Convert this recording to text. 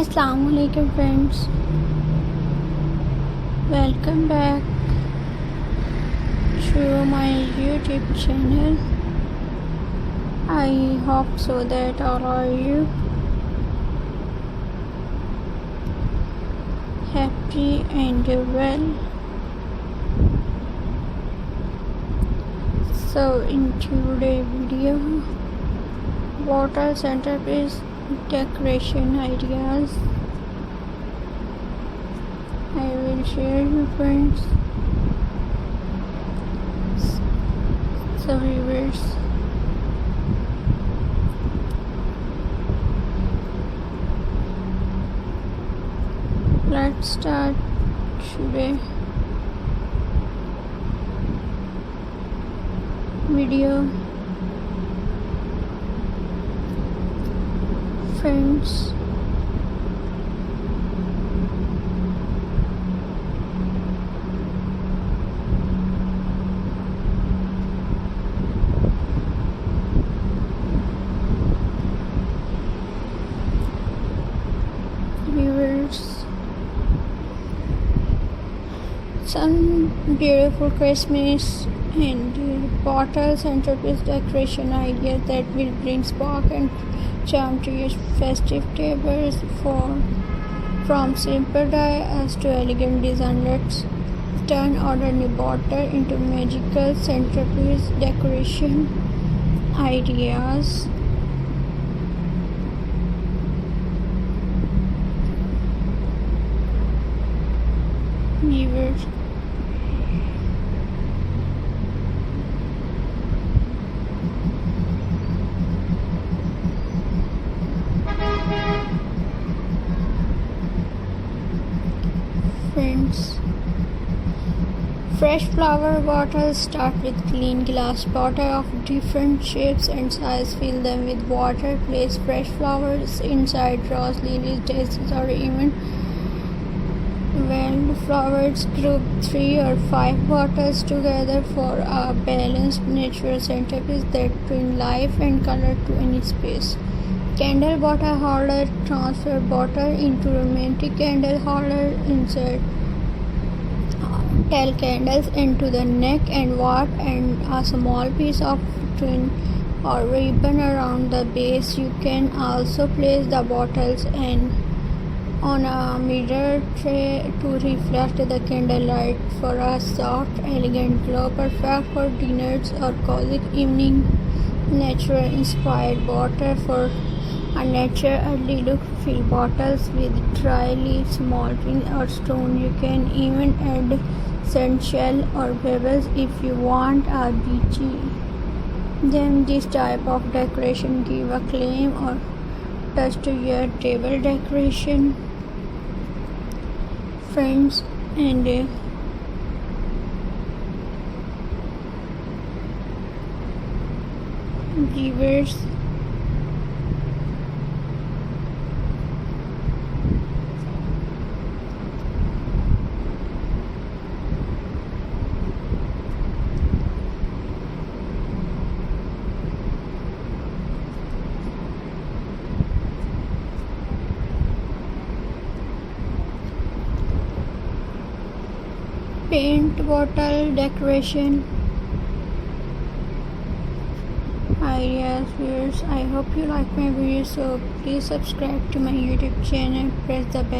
Assalamu alaikum friends, welcome back to my YouTube channel. I hope so that all are you happy and well. So in today's video, water centerpiece decoration ideas I will share you friends. So viewers, let's start today video. Friends, viewers, some beautiful Christmas and bottle centerpiece decoration ideas that will bring spark and charm to your festive tables. From simple dies to elegant design, let's turn ordinary bottle into magical centerpiece decoration ideas. Viewers, friends, fresh flower bottles. Start with clean glass bottle of different shapes and size. Fill them with water. Place fresh flowers inside. Rose, lilies, daisies, or even wildflowers. Group 3 or 5 bottles together for a balanced natural centerpiece that bring life and color to any space. Candle bottle holder. Transfer bottle into romantic candle holder. Insert tall candles into the neck and warp and a small piece of twine or ribbon around the base. You can also place the bottles on a mirror tray to reflect the candlelight for a soft, elegant glow, perfect for dinners or cozy evening. Natural inspired bottle for a naturally look. Fill bottles with dry leaves, molding or stone. You can even add sand shell or pebbles if you want a beachy. Then this type of decoration give a claim or touch to your table decoration. Friends, and viewers, paint bottle decoration ideas. Viewers, I hope you like my video, so please subscribe to my YouTube channel, press the bell.